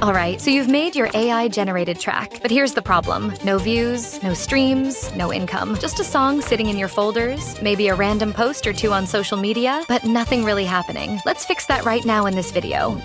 Alright, so you've made your AI-generated track, but here's the problem. No views, no streams, no income. Just a song sitting in your folders, maybe a random post or two on social media, but nothing really happening. Let's fix that right now in this video.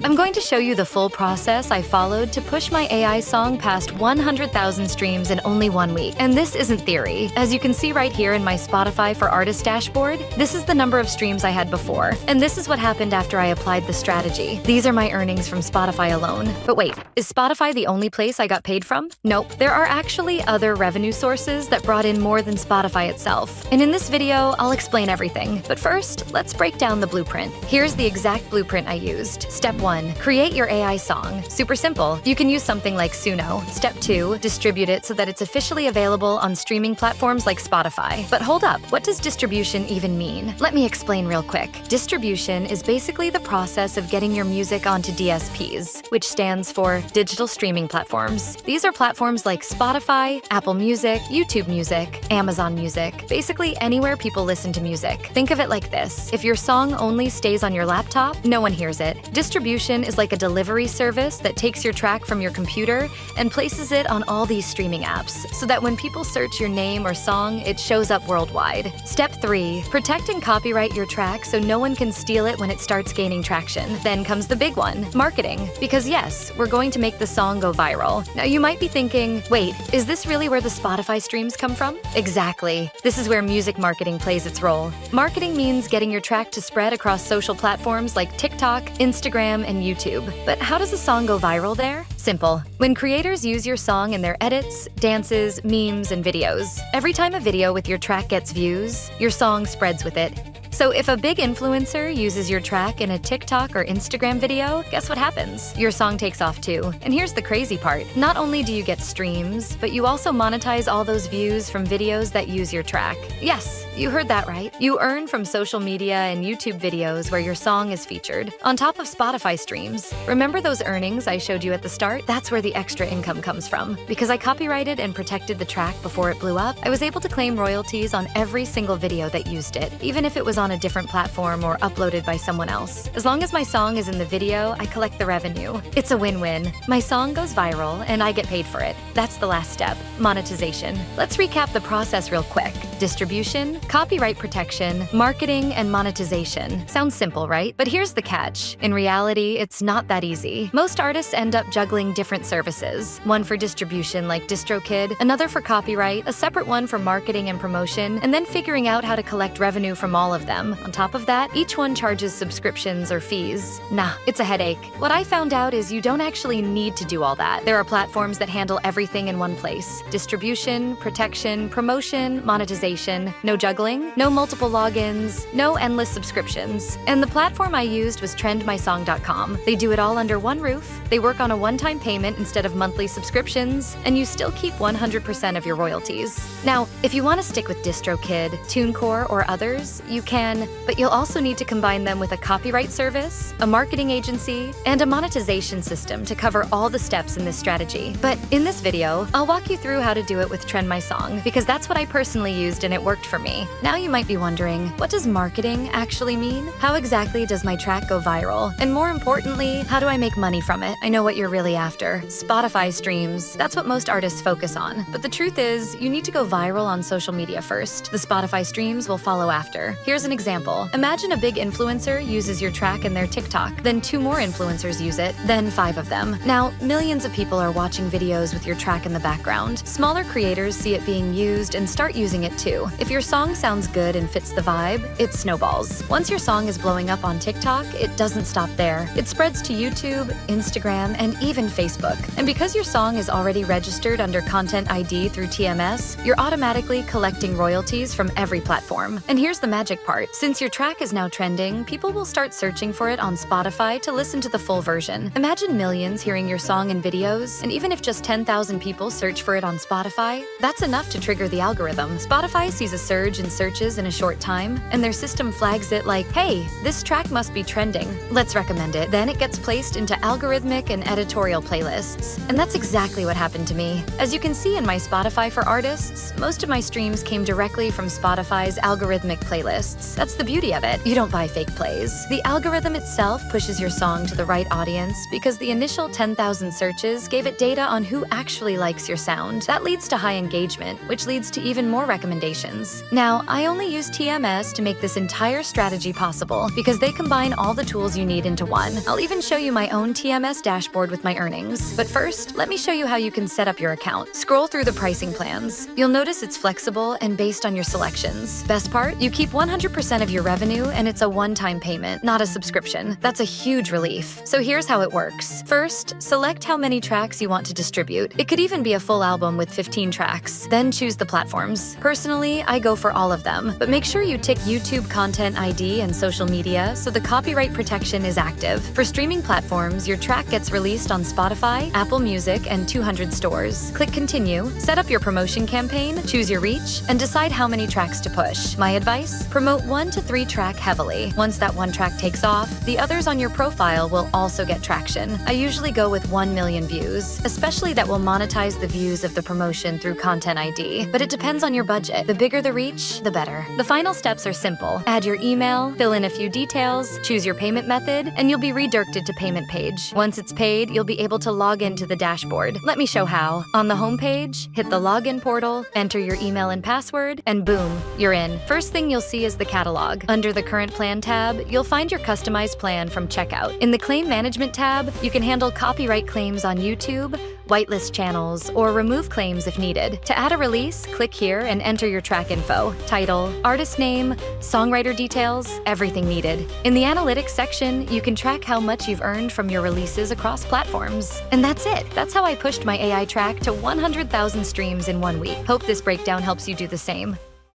I'm going to show you the full process I followed to push my AI song past 100,000 streams in only 1 week. And this isn't theory. As you can see right here in my Spotify for Artists dashboard, this is the number of streams I had before. And this is what happened after I applied the strategy. These are my earnings from Spotify alone. But wait, is Spotify the only place I got paid from? Nope. There are actually other revenue sources that brought in more than Spotify itself. And in this video, I'll explain everything. But first, let's break down the blueprint. Here's the exact blueprint I used. Step 1. Create your AI song. Super simple. You can use something like SUNO. Step 2. Distribute it so that it's officially available on streaming platforms like Spotify. But hold up, what does distribution even mean? Let me explain real quick. Distribution is basically the process of getting your music onto DSPs, which stands for digital streaming platforms. These are platforms like Spotify, Apple Music, YouTube Music, Amazon Music, basically anywhere people listen to music. Think of it like this. If your song only stays on your laptop, no one hears it. Distribution is like a delivery service that takes your track from your computer and places it on all these streaming apps, so that when people search your name or song, it shows up worldwide. Step 3. Protect and copyright your track so no one can steal it when it starts gaining traction. Then comes the big one, marketing. Because yes, we're going to make the song go viral. Now you might be thinking, wait, is this really where the Spotify streams come from? Exactly. This is where music marketing plays its role. Marketing means getting your track to spread across social platforms like TikTok, Instagram, and YouTube. But how does a song go viral there? Simple. When creators use your song in their edits, dances, memes, and videos, every time a video with your track gets views, your song spreads with it. So if a big influencer uses your track in a TikTok or Instagram video, guess what happens? Your song takes off too. And here's the crazy part. Not only do you get streams, but you also monetize all those views from videos that use your track. Yes, you heard that right. You earn from social media and YouTube videos where your song is featured, on top of Spotify streams. Remember those earnings I showed you at the start? That's where the extra income comes from. Because I copyrighted and protected the track before it blew up, I was able to claim royalties on every single video that used it, even if it was on a different platform or uploaded by someone else. As long as my song is in the video, I collect the revenue. It's a win-win. My song goes viral and I get paid for it. That's the last step, monetization. Let's recap the process real quick. Distribution, copyright protection, marketing, and monetization. Sounds simple, right? But here's the catch. In reality, it's not that easy. Most artists end up juggling different services. One for distribution like DistroKid, another for copyright, a separate one for marketing and promotion, and then figuring out how to collect revenue from all of them. On top of that, each one charges subscriptions or fees. Nah, it's a headache. What I found out is you don't actually need to do all that. There are platforms that handle everything in one place. Distribution, protection, promotion, monetization, no juggling, no multiple logins, no endless subscriptions. And the platform I used was trendmysong.com. They do it all under one roof. They work on a one-time payment instead of monthly subscriptions, and you still keep 100% of your royalties. Now, if you want to stick with DistroKid, TuneCore, or others, you can, but you'll also need to combine them with a copyright service, a marketing agency, and a monetization system to cover all the steps in this strategy. But in this video, I'll walk you through how to do it with Trend My Song, because that's what I personally used and it worked for me. Now you might be wondering, what does marketing actually mean? How exactly does my track go viral? And more importantly, how do I make money from it? I know what you're really after. Spotify streams. That's what most artists focus on. But the truth is, you need to go viral on social media first. The Spotify streams will follow after. Here's an example. Imagine a big influencer uses your track in their TikTok, then 2 more influencers use it, then 5 of them. Now, millions of people are watching videos with your track in the background. Smaller creators see it being used and start using it too. If your song sounds good and fits the vibe, it snowballs. Once your song is blowing up on TikTok, it doesn't stop there. It spreads to YouTube, Instagram, and even Facebook. And because your song is already registered under Content ID through TMS, you're automatically collecting royalties from every platform. And here's the magic part. Since your track is now trending, people will start searching for it on Spotify to listen to the full version. Imagine millions hearing your song in videos, and even if just 10,000 people search for it on Spotify, that's enough to trigger the algorithm. Spotify sees a surge in searches in a short time, and their system flags it like, hey, this track must be trending. Let's recommend it. Then it gets placed into algorithmic and editorial playlists. And that's exactly what happened to me. As you can see in my Spotify for Artists, most of my streams came directly from Spotify's algorithmic playlists. streams. That's the beauty of it. You don't buy fake plays. The algorithm itself pushes your song to the right audience because the initial 10,000 searches gave it data on who actually likes your sound. That leads to high engagement, which leads to even more recommendations. Now, I only use TMS to make this entire strategy possible because they combine all the tools you need into one. I'll even show you my own TMS dashboard with my earnings. But first, let me show you how you can set up your account. Scroll through the pricing plans. You'll notice it's flexible and based on your selections. Best part? You keep 100% of your revenue and it's a one-time payment, not a subscription. That's a huge relief. So here's how it works. First, select how many tracks you want to distribute. It could even be a full album with 15 tracks. Then choose the platforms. Personally, I go for all of them, but make sure you tick YouTube Content ID and social media so the copyright protection is active. For streaming platforms, your track gets released on Spotify, Apple Music, and 200 stores. Click Continue, set up your promotion campaign, choose your reach, and decide how many tracks to push. My advice? Promote 1 to 3 track heavily. Once that one track takes off, the others on your profile will also get traction. I usually go with 1 million views, especially that will monetize the views of the promotion through Content ID. But it depends on your budget. The bigger the reach, the better. The final steps are simple. Add your email, fill in a few details, choose your payment method, and you'll be redirected to payment page. Once it's paid, you'll be able to log into the dashboard. Let me show how. On the home page, hit the login portal, enter your email and password, and boom, you're in. First thing you'll see is the catalog. Under the current plan tab, you'll find your customized plan from checkout. In the claim management tab, you can handle copyright claims on YouTube, whitelist channels, or remove claims if needed. To add a release, click here and enter your track info, title, artist name, songwriter details, everything needed. In the analytics section, you can track how much you've earned from your releases across platforms. And that's it. That's how I pushed my AI track to 100,000 streams in 1 week. Hope this breakdown helps you do the same.